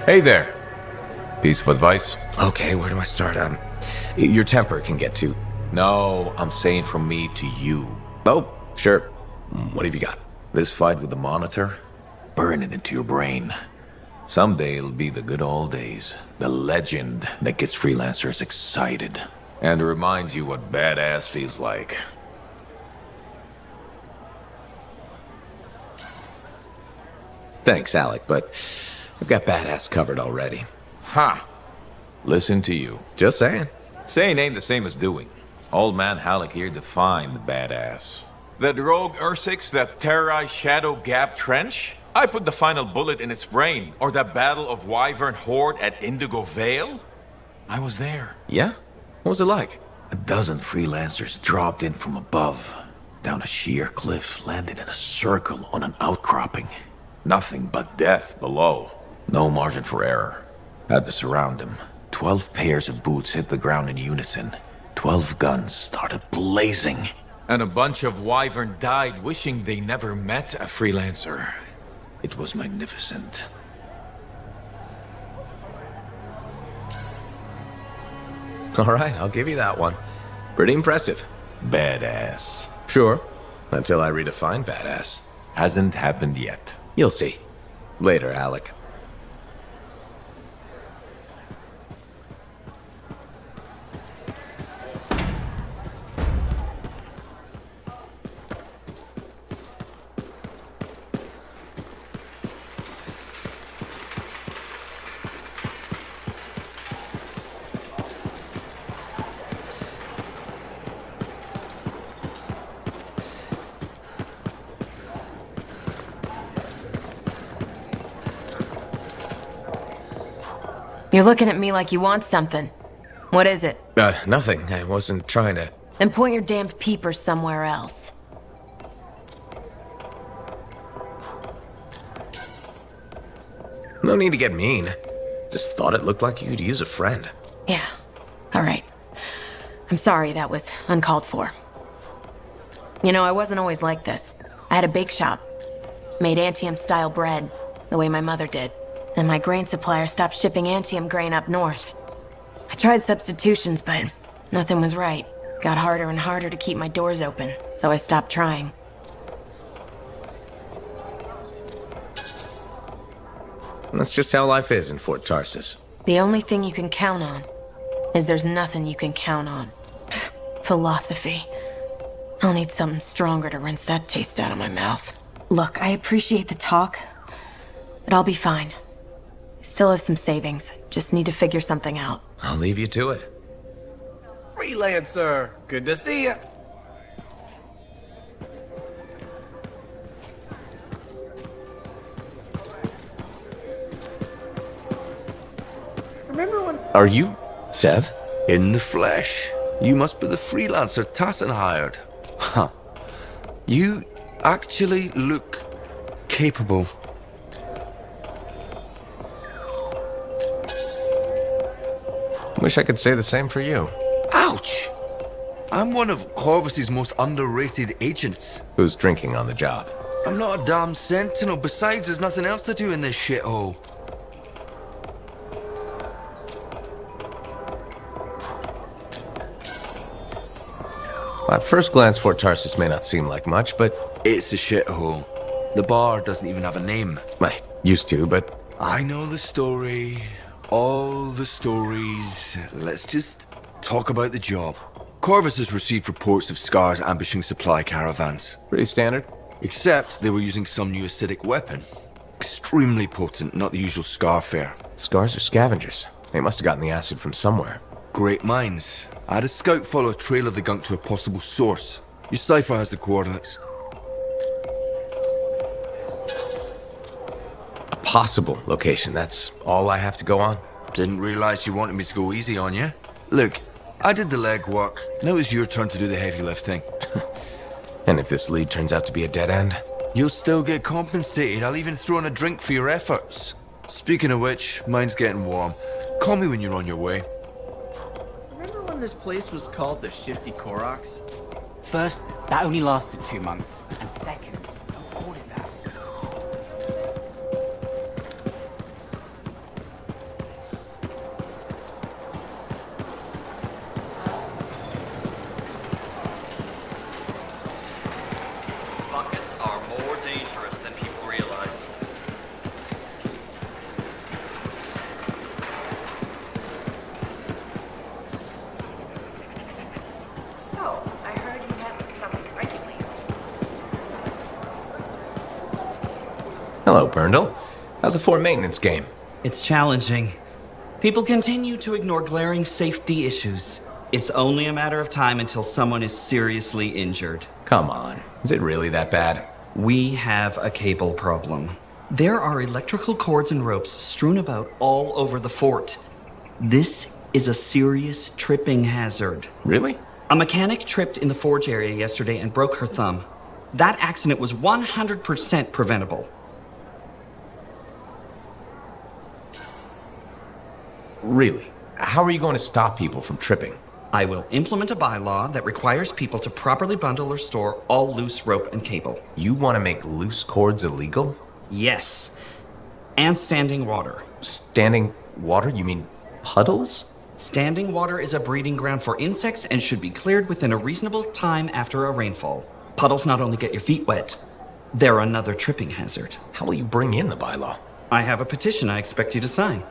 Hey there. Piece of advice? Okay, where do I start? Your temper can get too... No, I'm saying from me to you. Oh, sure. What have you got? This fight with the Monitor, burn it into your brain. Someday it'll be the good old days. The legend that gets freelancers excited. And reminds you what badass feels like. Thanks, Alec, but I've got badass covered already. Ha! Listen to you. Just saying. Saying ain't the same as doing. Old man Halleck here defined the badass. That rogue Ursix that terrorized Shadow Gap Trench? I put the final bullet in its brain. Or that battle of Wyvern Horde at Indigo Vale? I was there. Yeah? What was it like? A dozen freelancers dropped in from above. Down a sheer cliff, landed in a circle on an outcropping. Nothing but death below. No margin for error. Had to surround them. 12 pairs of boots hit the ground in unison. 12 guns started blazing. And a bunch of Wyvern died wishing they never met a freelancer. It was magnificent. All right, I'll give you that one. Pretty impressive. Badass. Sure. Until I redefine badass. Hasn't happened yet. You'll see. Later, Alec. You're looking at me like you want something. What is it? Nothing. I wasn't trying to... Then point your damned peepers somewhere else. No need to get mean. Just thought it looked like you could use a friend. Yeah. All right. I'm sorry that was uncalled for. You know, I wasn't always like this. I had a bake shop. Made Anthem-style bread, the way my mother did. Then my grain supplier stopped shipping Anthem grain up north. I tried substitutions, but nothing was right. Got harder and harder to keep my doors open, so I stopped trying. That's just how life is in Fort Tarsus. The only thing you can count on is there's nothing you can count on. Philosophy. I'll need something stronger to rinse that taste out of my mouth. Look, I appreciate the talk, but I'll be fine. Still have some savings. Just need to figure something out. I'll leave you to it. Freelancer, good to see you. Remember when... Are you Sev? In the flesh. You must be the freelancer Tassin hired. Huh. You actually look capable. Wish I could say the same for you. Ouch! I'm one of Corvus's most underrated agents. Who's drinking on the job? I'm not a damn sentinel. Besides, there's nothing else to do in this shithole. At first glance, Fort Tarsus may not seem like much, but... It's a shithole. The bar doesn't even have a name. I used to, but... I know the story. All the stories. Let's just talk about the job. Corvus has received reports of Scars ambushing supply caravans. Pretty standard. Except they were using some new acidic weapon. Extremely potent, not the usual Scar fare. Scars are scavengers. They must have gotten the acid from somewhere. Great minds. I had a scout follow a trail of the gunk to a possible source. Your cipher has the coordinates. A possible location, that's all I have to go on? Didn't realize you wanted me to go easy on you. Look, I did the legwork. Now it's your turn to do the heavy lifting. And if this lead turns out to be a dead end? You'll still get compensated. I'll even throw in a drink for your efforts. Speaking of which, mine's getting warm. Call me when you're on your way. Remember when this place was called the Shifty Koroks? First, that only lasted 2 months. And second, don't call it that. Hello, Burndle. How's the fort maintenance game? It's challenging. People continue to ignore glaring safety issues. It's only a matter of time until someone is seriously injured. Come on. Is it really that bad? We have a cable problem. There are electrical cords and ropes strewn about all over the fort. This is a serious tripping hazard. Really? A mechanic tripped in the forge area yesterday and broke her thumb. That accident was 100% preventable. Really? How are you going to stop people from tripping? I will implement a bylaw that requires people to properly bundle or store all loose rope and cable. You want to make loose cords illegal? Yes. And standing water. Standing water? You mean puddles? Standing water is a breeding ground for insects and should be cleared within a reasonable time after a rainfall. Puddles not only get your feet wet, they're another tripping hazard. How will you bring in the bylaw? I have a petition I expect you to sign.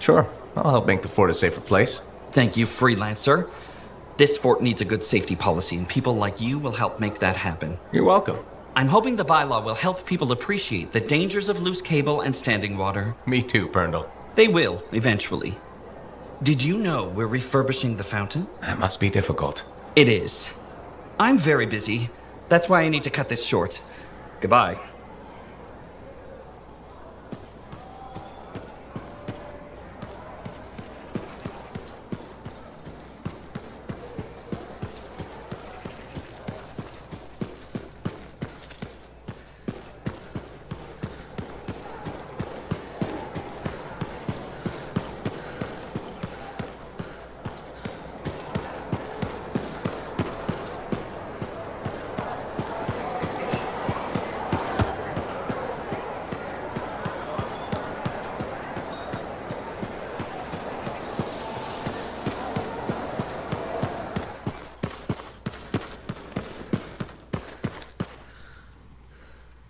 Sure. I'll help make the fort a safer place. Thank you, freelancer. This fort needs a good safety policy, and people like you will help make that happen. You're welcome. I'm hoping the bylaw will help people appreciate the dangers of loose cable and standing water. Me too, Burndle. They will, eventually. Did you know we're refurbishing the fountain? That must be difficult. It is. I'm very busy. That's why I need to cut this short. Goodbye.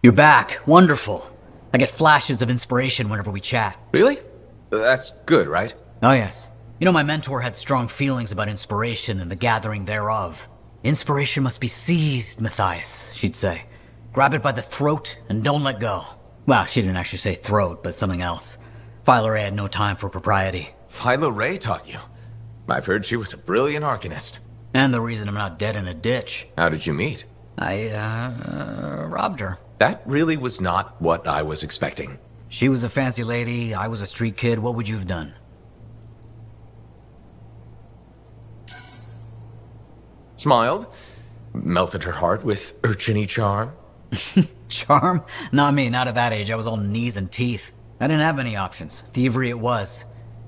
You're back. Wonderful. I get flashes of inspiration whenever we chat. Really? That's good, right? Oh, yes. You know, my mentor had strong feelings about inspiration and the gathering thereof. Inspiration must be seized, Matthias, she'd say. Grab it by the throat and don't let go. Well, she didn't actually say throat, but something else. Philo Ray had no time for propriety. Philo Ray taught you. I've heard she was a brilliant arcanist. And the reason I'm not dead in a ditch. How did you meet? I, robbed her. That really was not what I was expecting. She was a fancy lady, I was a street kid. What would you have done? Smiled, melted her heart with urchiny charm. Charm? Not me, not at that age. I was all knees and teeth. I didn't have many options. Thievery it was.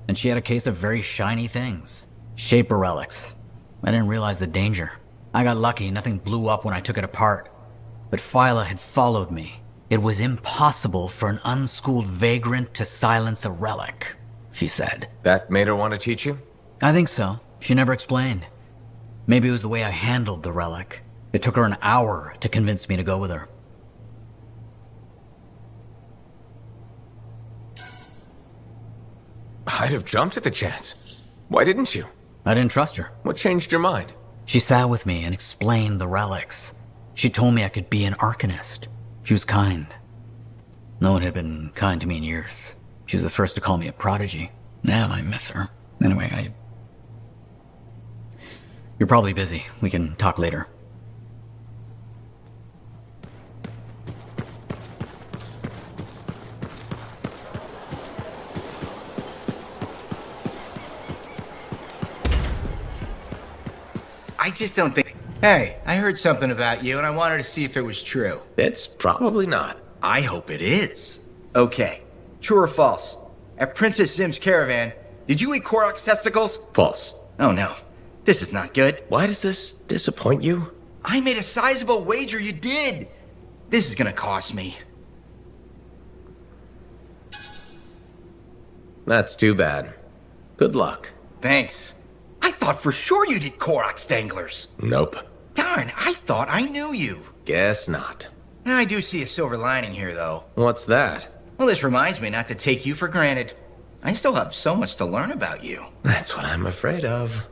And she had a case of very shiny things. Shaper relics. I didn't realize the danger. I got lucky, nothing blew up when I took it apart. But Phyla had followed me. It was impossible for an unschooled vagrant to silence a relic, she said. That made her want to teach you? I think so. She never explained. Maybe it was the way I handled the relic. It took her an hour to convince me to go with her. I'd have jumped at the chance. Why didn't you? I didn't trust her. What changed your mind? She sat with me and explained the relics. She told me I could be an arcanist. She was kind. No one had been kind to me in years. She was the first to call me a prodigy. Man, I miss her. Anyway, You're probably busy. We can talk later. I just don't think... Hey, I heard something about you, and I wanted to see if it was true. It's probably not. I hope it is. Okay, true or false? At Princess Zim's caravan, did you eat Korok's testicles? False. Oh no, this is not good. Why does this disappoint you? I made a sizable wager you did. This is gonna cost me. That's too bad. Good luck. Thanks. I thought for sure you did Korok's danglers. Nope. Darn, I thought I knew you. Guess not. Now, I do see a silver lining here, though. What's that? Well, this reminds me not to take you for granted. I still have so much to learn about you. That's what I'm afraid of.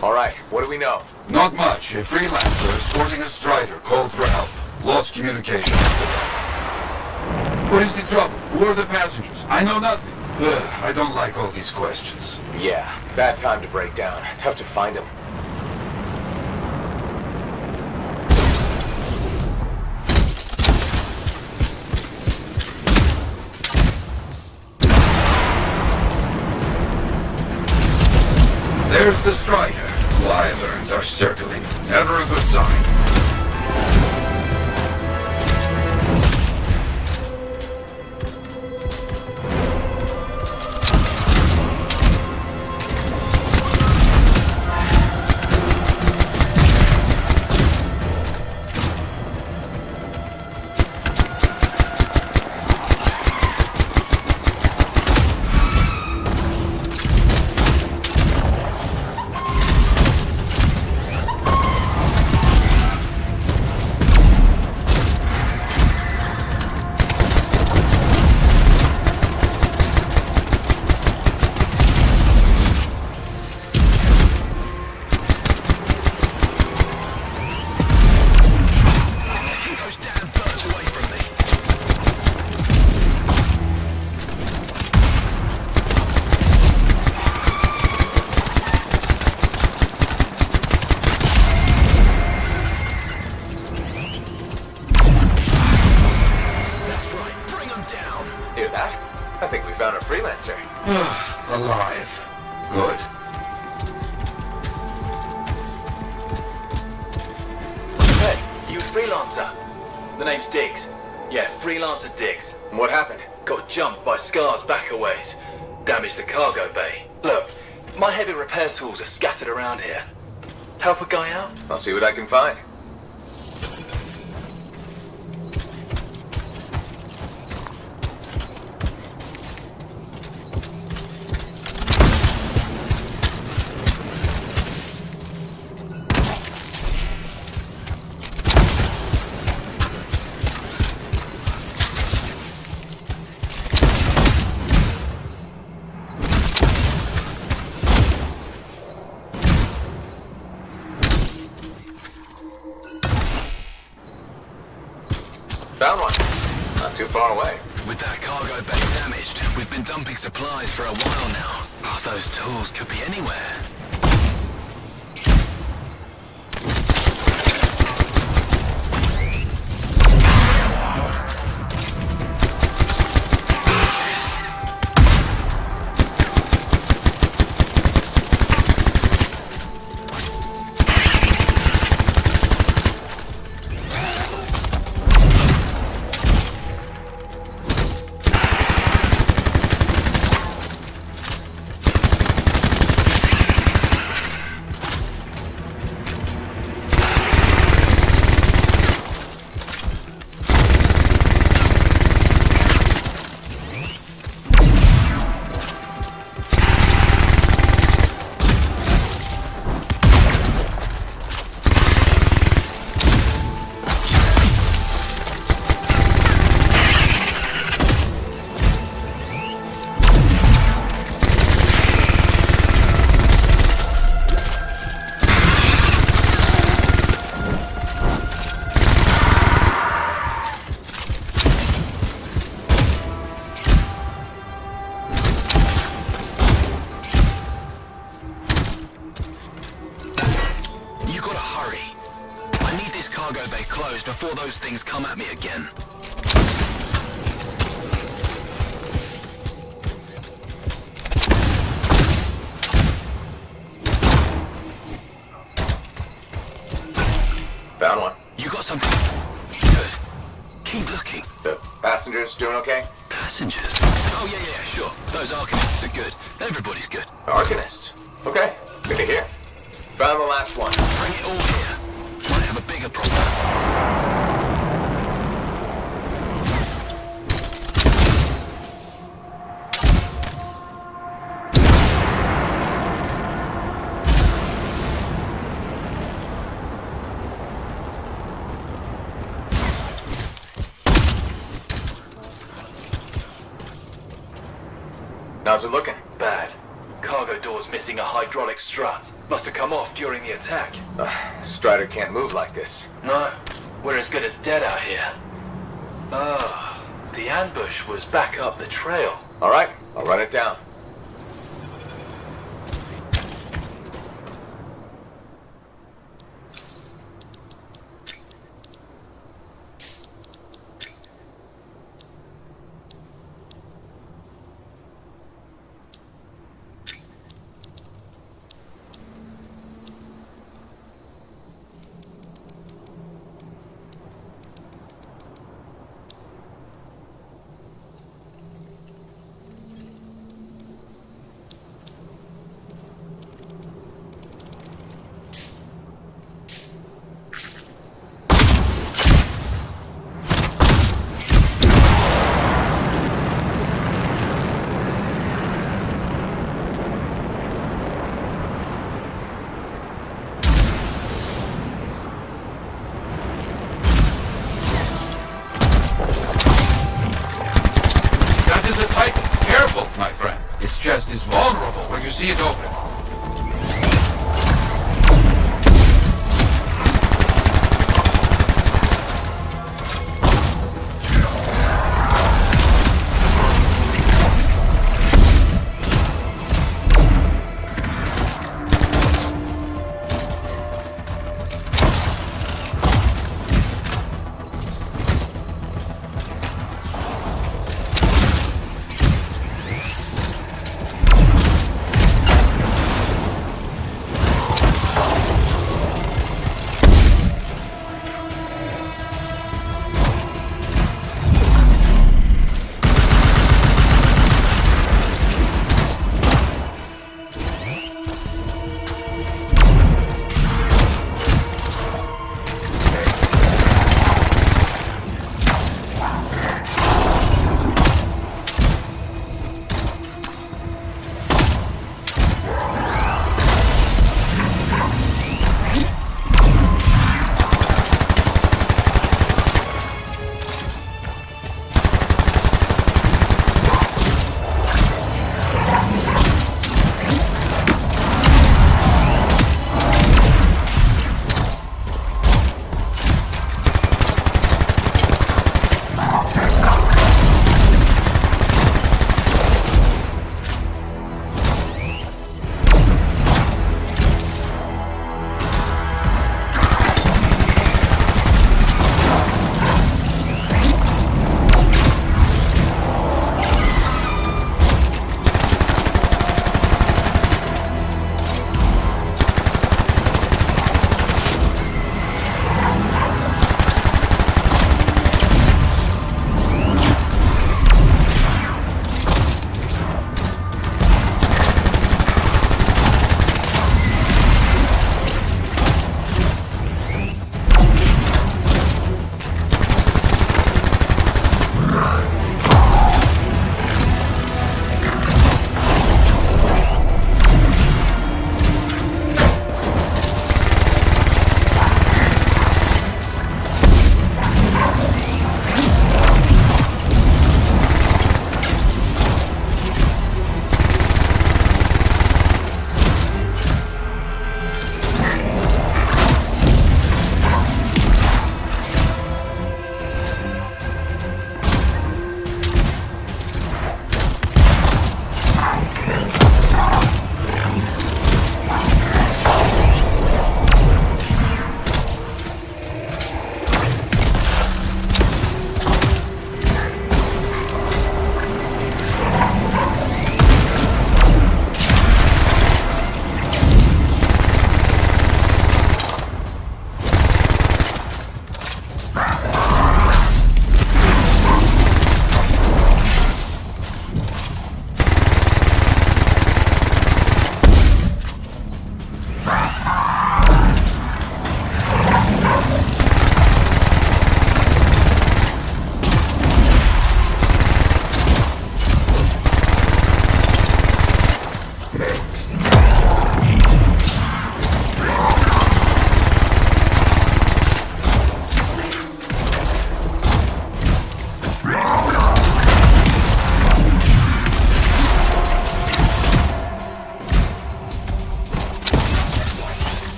All right, what do we know? Not much. A freelancer escorting a strider called for help. Lost communication after that. What is the trouble? Who are the passengers? I know nothing. Ugh, I don't like all these questions. Yeah, bad time to break down. Tough to find him. There's the strider. Wyverns are circling. Never a good sign. Hear that? I think we found our freelancer. Alive. Good. Hey, you freelancer. The name's Diggs. Yeah, freelancer Diggs. What happened? Got jumped by Scar's back a ways. Damaged the cargo bay. Look, my heavy repair tools are scattered around here. Help a guy out? I'll see what I can find. Found one. Not too far away. With that cargo bay damaged, we've been dumping supplies for a while now. Oh, those tools could be anywhere. Cargo bay closed before those things come at me again. Found one. You got something? Good. Keep looking. The passengers doing okay? Passengers? Oh, yeah, sure. Those Arcanists are good. Everybody's good. Arcanists? Okay, good to hear. Found the last one. Bring it all here. Might have a bigger problem. How's it looking? Bad. Cargo door's missing a hydraulic strut. Must have come off during the attack. Strider can't move like this. No, we're as good as dead out here. Oh, the ambush was back up the trail. All right, I'll run it down. That is a Titan. Careful, my friend. Its chest is vulnerable when you see it open.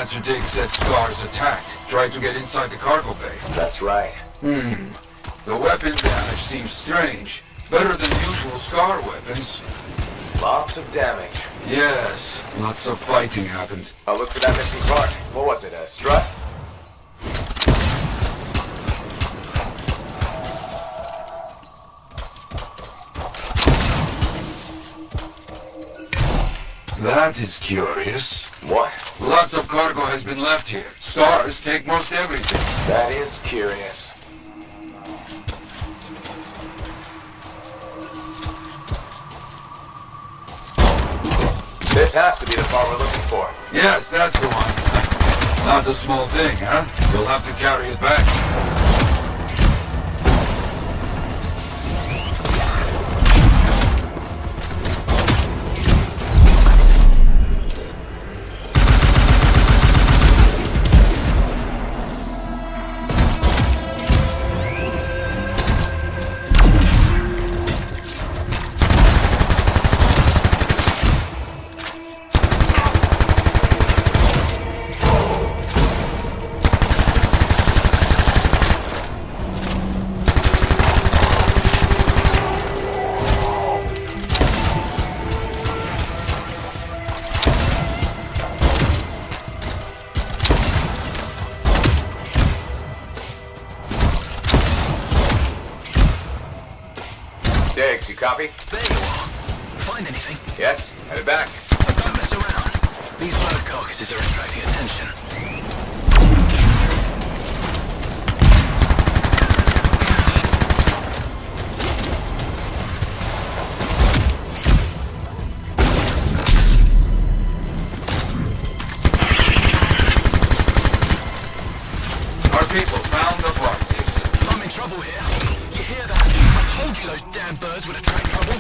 Lancer Dig said Scars attacked, tried to get inside the cargo bay. That's right. The weapon damage seems strange. Better than usual Scar weapons. Lots of damage. Yes, lots of fighting happened. I'll look for that missing part. What was it, a strut? That is curious. What? Lots of cargo has been left here. Scars take most everything. That is curious. This has to be the part we're looking for. Yes, that's the one. Not a small thing, huh? We'll have to carry it back. Diggs, you copy? There you are. Find anything? Yes, headed back. Don't mess around. These bird carcasses are attracting attention. Our people found the part, Diggs. I'm in trouble here. You hear that? I told you those damn birds would attract trouble.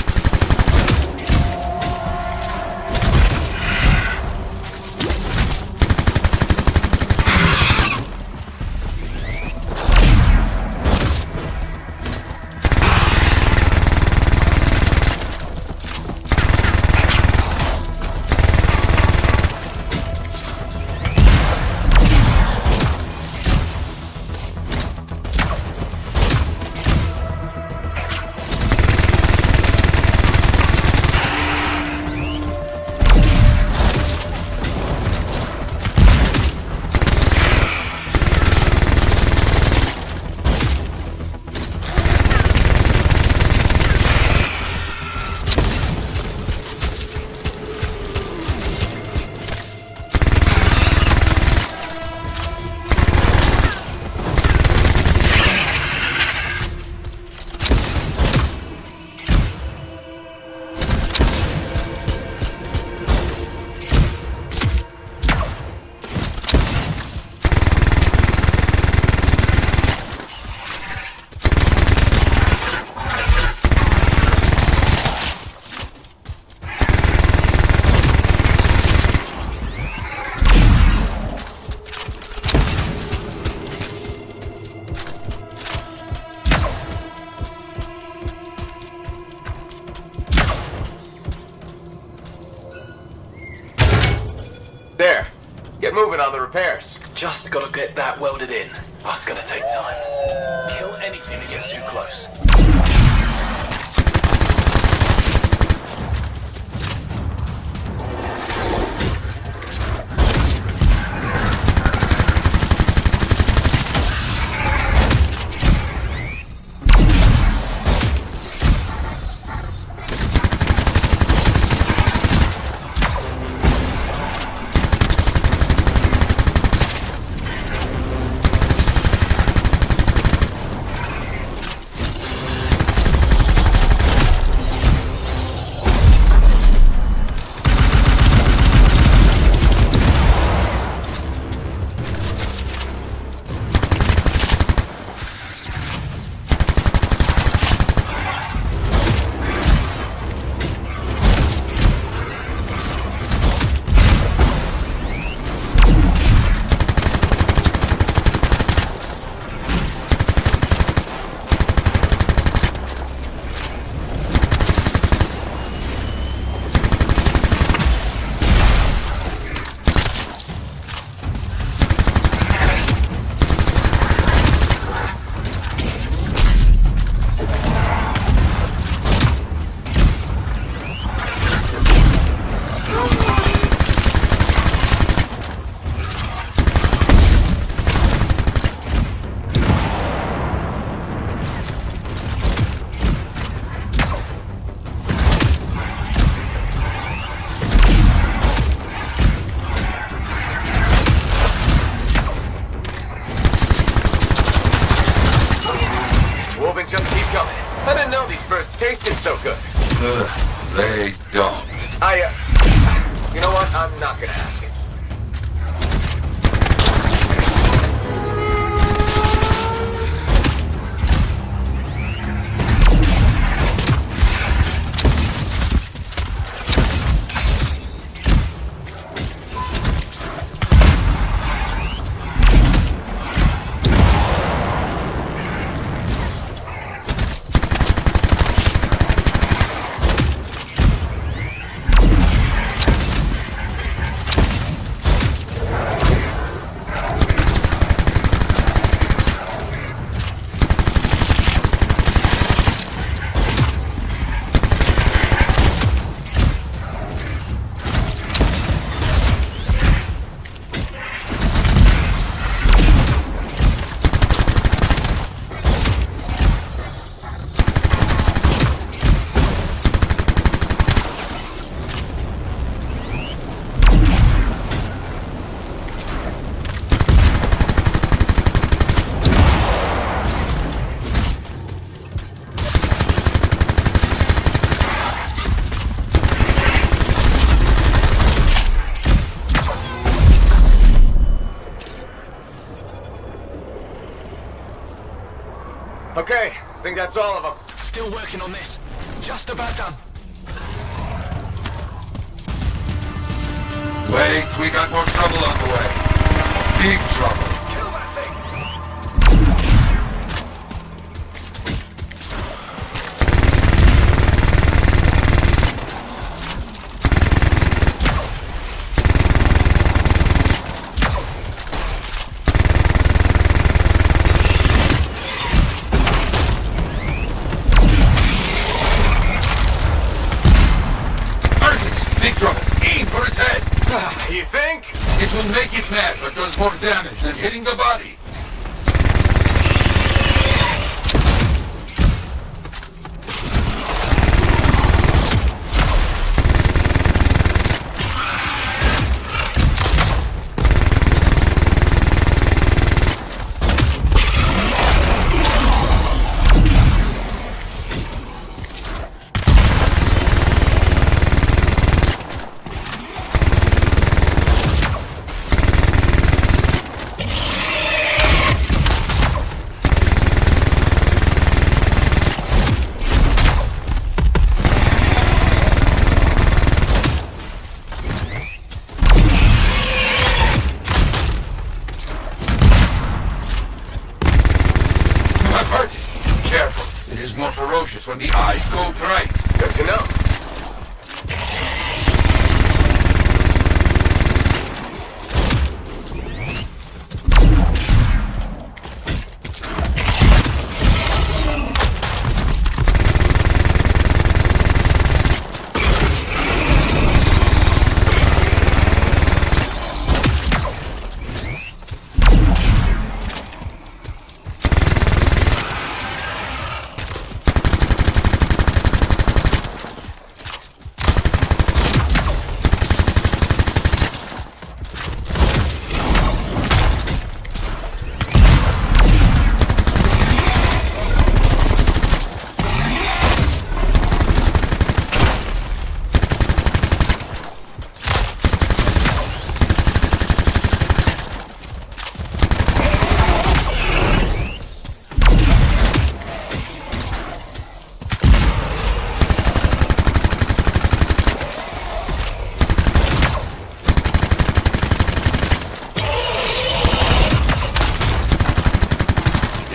There. Get moving on the repairs. Just gotta get that welded in. That's gonna take time. Kill anything that gets too close. I didn't know these birds tasted so good. They don't. You know what? I'm not gonna ask. Okay, I think that's all of them. Still working on this. Just about done. Wait, we got more trouble on the way. Big trouble. Kill that thing! Big trouble. Aim for its head. You think? It will make it mad, but does more damage than hitting the body. More ferocious when the eyes go bright. Good to know.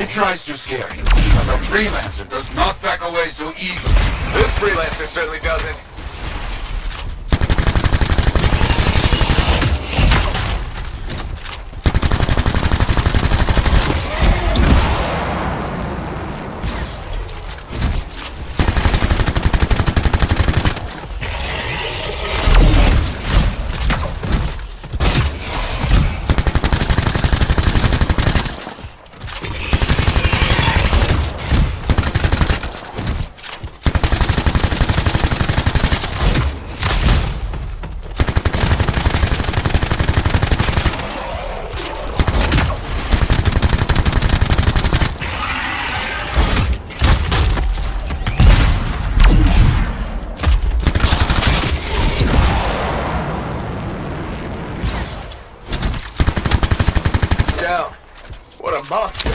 It tries to scare you, but the freelancer does not back away so easily. This freelancer certainly doesn't. What a monster.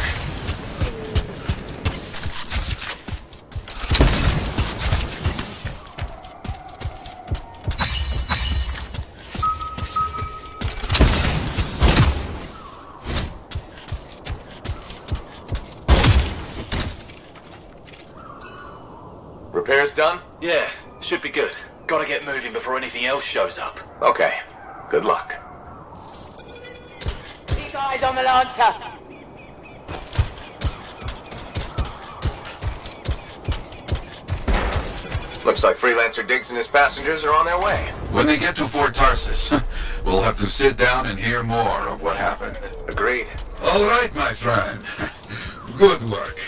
Repairs done? Yeah, should be good. Gotta get moving before anything else shows up. Okay. Good luck. Keep eyes on the Lancer. Looks like Freelancer Diggs and his passengers are on their way. When they get to Fort Tarsus, we'll have to sit down and hear more of what happened. Agreed. All right, my friend. Good work.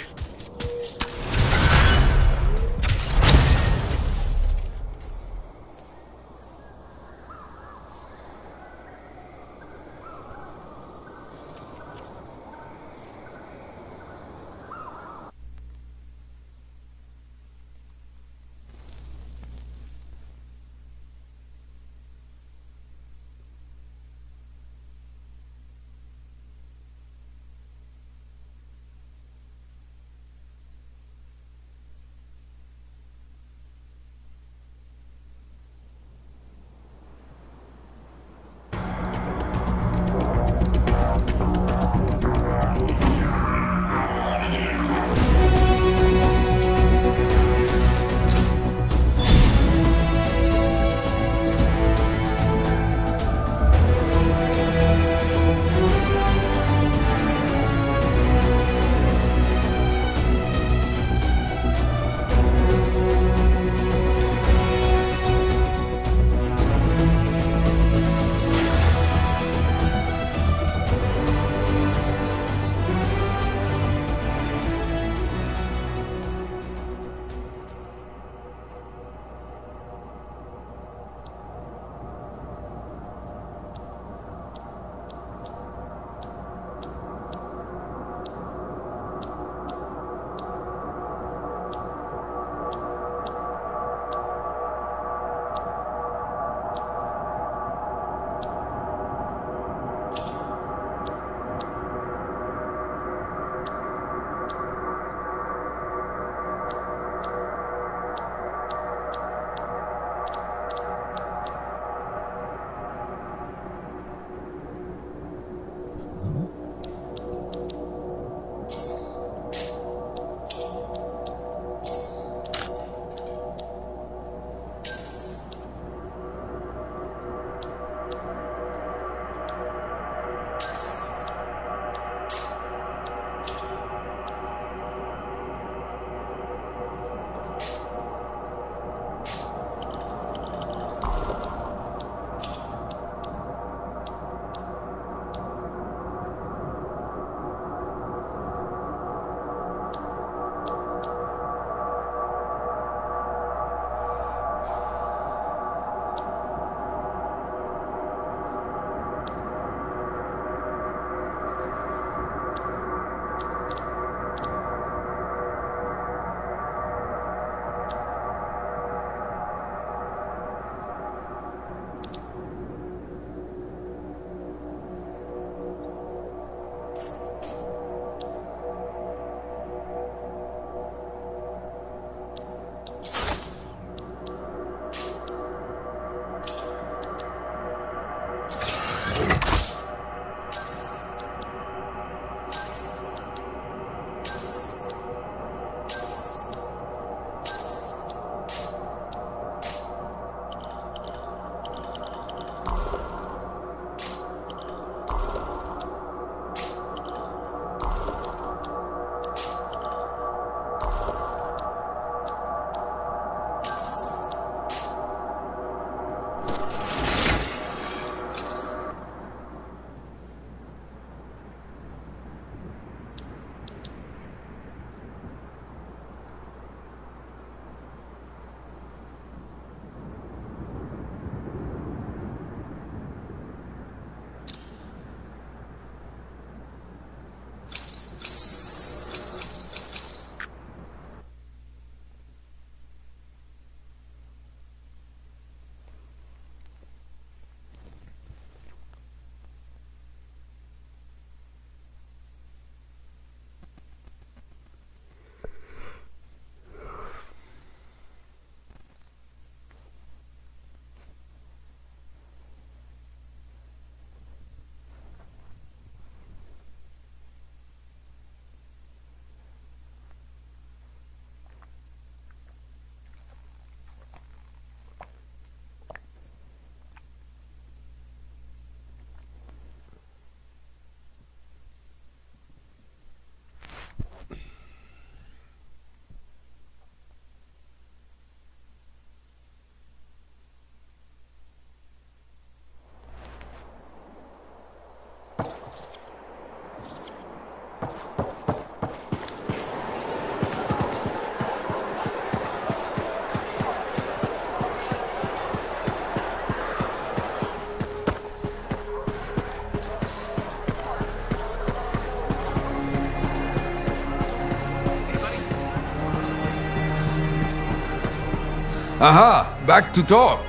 Aha, back to talk.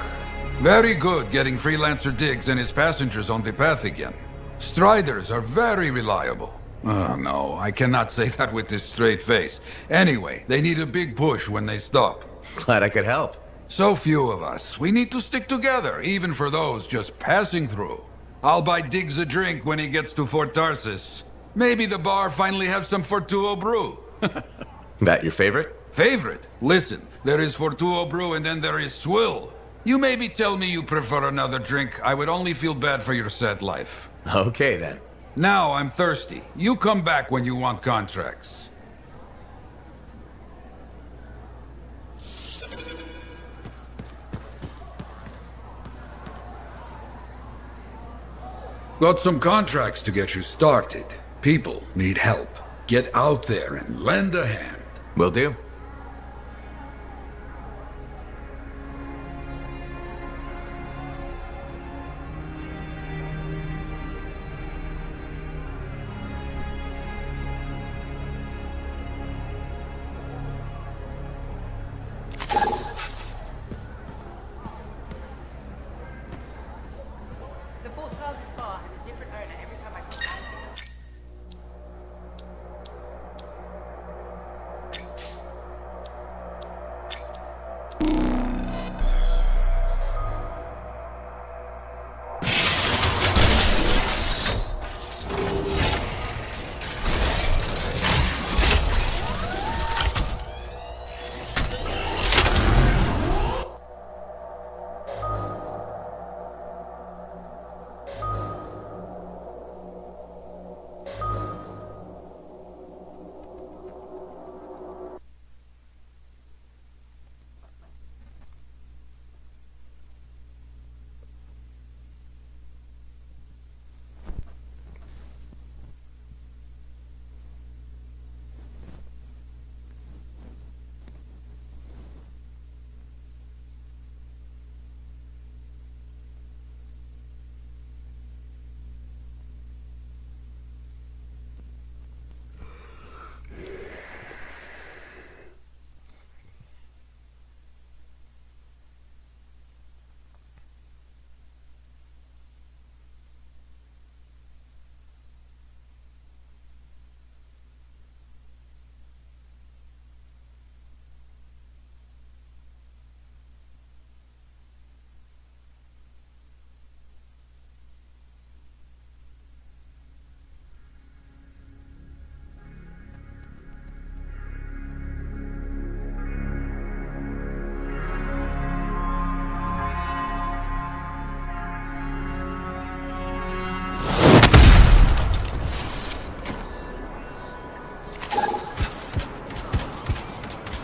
Very good getting Freelancer Diggs and his passengers on the path again. Striders are very reliable. Oh no, I cannot say that with this straight face. Anyway, they need a big push when they stop. Glad I could help. So few of us. We need to stick together, even for those just passing through. I'll buy Diggs a drink when he gets to Fort Tarsis. Maybe the bar finally have some Fortuo brew. That your favorite? Favorite? Listen, there is Fortuo brew and then there is swill. You maybe tell me you prefer another drink. I would only feel bad for your sad life. Okay then. Now I'm thirsty. You come back when you want contracts. Got some contracts to get you started. People need help. Get out there and lend a hand. Will do. The Fort Tarsis bar has a different owner every time I come back.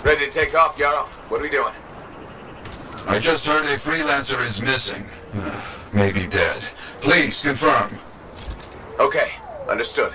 Ready to take off, Yarrow? What are we doing? I just heard a freelancer is missing. Maybe dead. Please confirm. Okay, understood.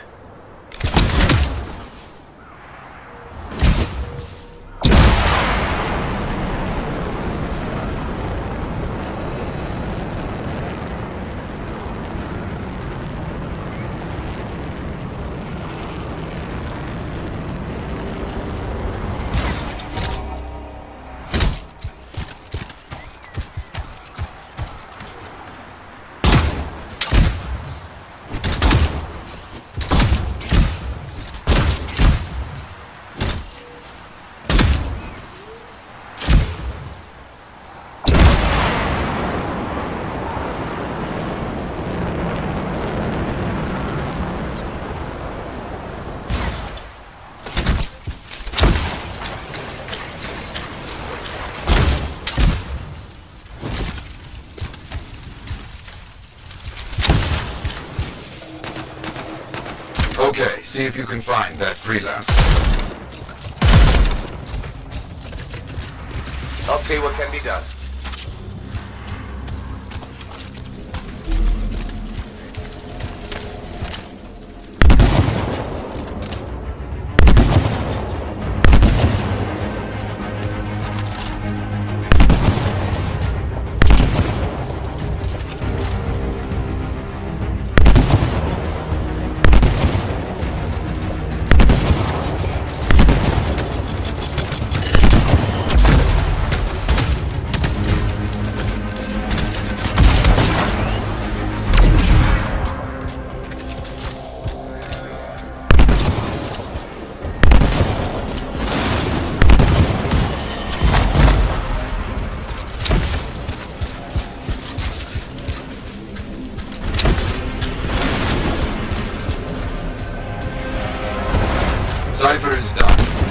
Okay, see if you can find that freelancer. I'll see what can be done.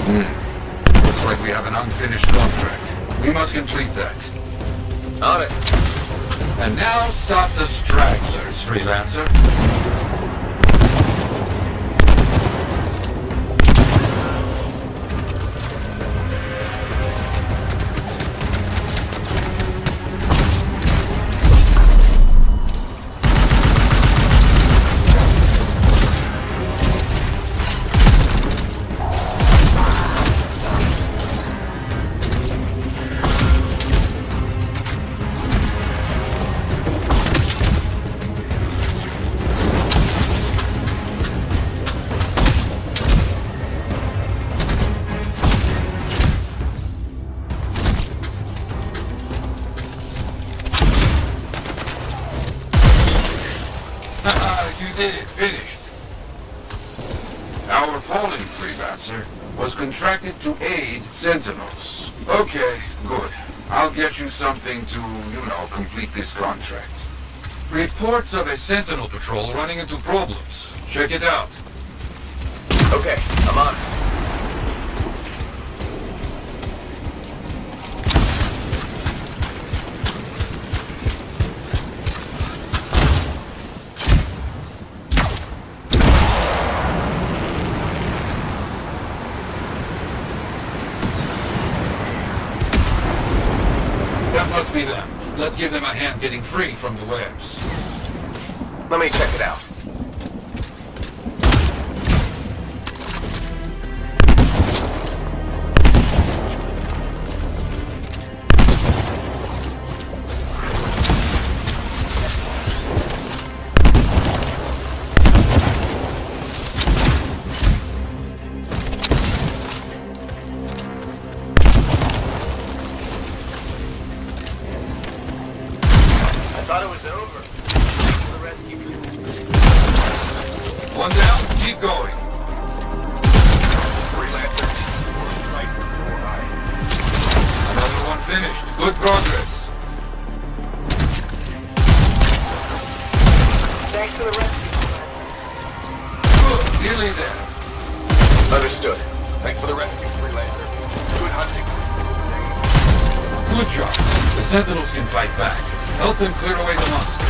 Looks like we have an unfinished contract. We must complete that. On it. And now stop the stragglers, freelancer. You did it. Finished. Our fallen freelancer was contracted to aid Sentinels. Okay, good. I'll get you something to, complete this contract. Reports of a Sentinel patrol running into problems. Check it out. Okay, I'm on it. That must be them. Let's give them a hand getting free from the webs. Let me check it out. I thought it was over. The rescue. One down, keep going. Freelancer. Another one finished. Good progress. Thanks for the rescue. Good, nearly there. Understood. Thanks for the rescue, Freelancer. Good hunting. Good job. The Sentinels can fight back. Help them clear away the monsters.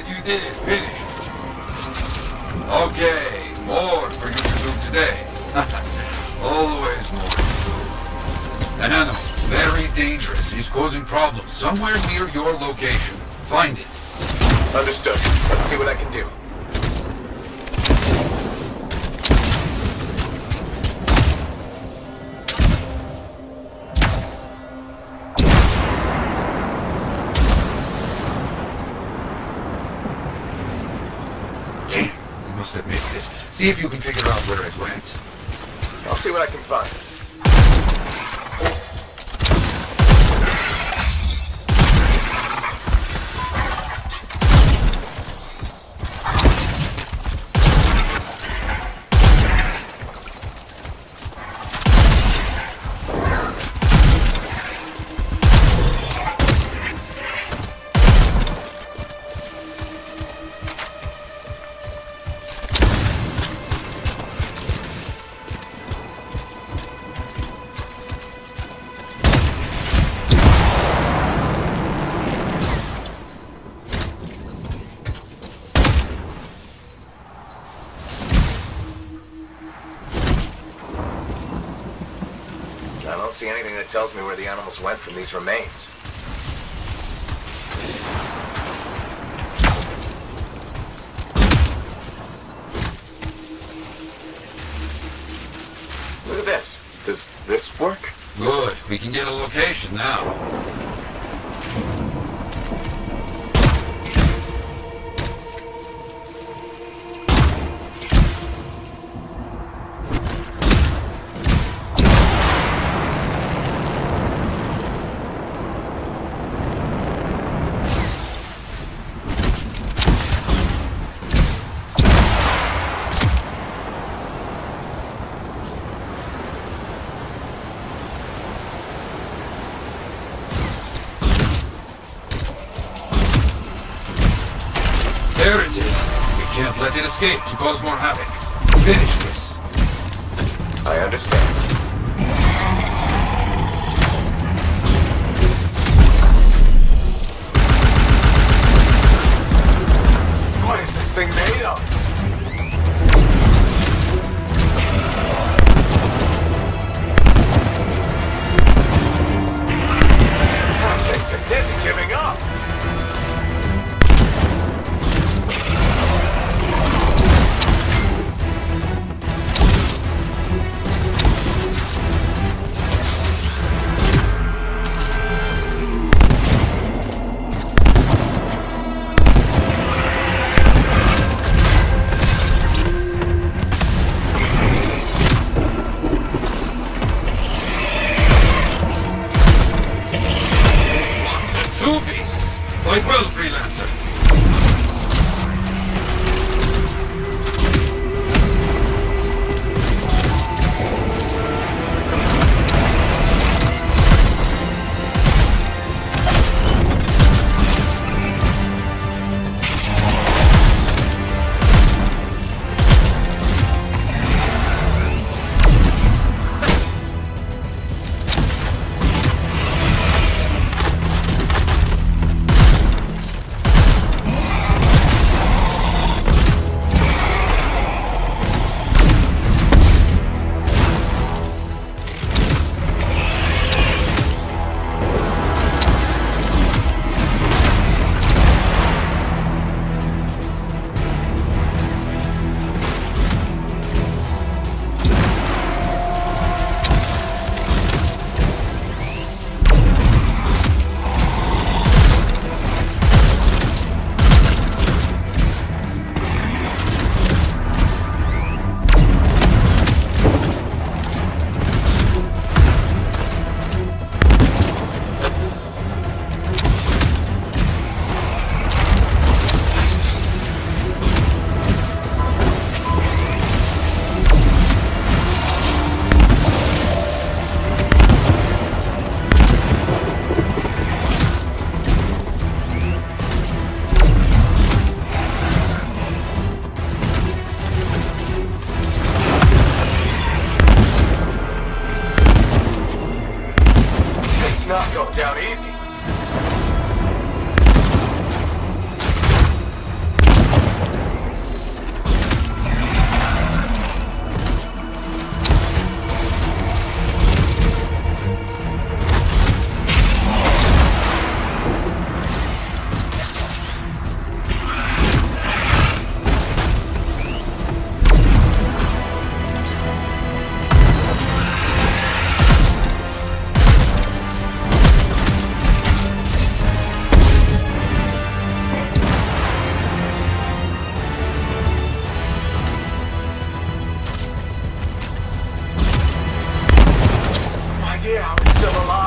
You did it. Finished. Okay, more for you to do today. Always more. An animal, very dangerous. He's causing problems somewhere near your location. Find it. Understood. Let's see what I can do. it. See if you can figure out where it went. I'll see what I can find. I don't see anything that tells me where the animals went from these remains. Look at this. Does this work? Good. We can get a location now. There it is. We can't let it escape to cause more havoc. Finish this. I understand. What is this thing made of? That thing just isn't giving up. Two beasts. Quite well, Freelancer. It's not going down easy. idea how it's still alive.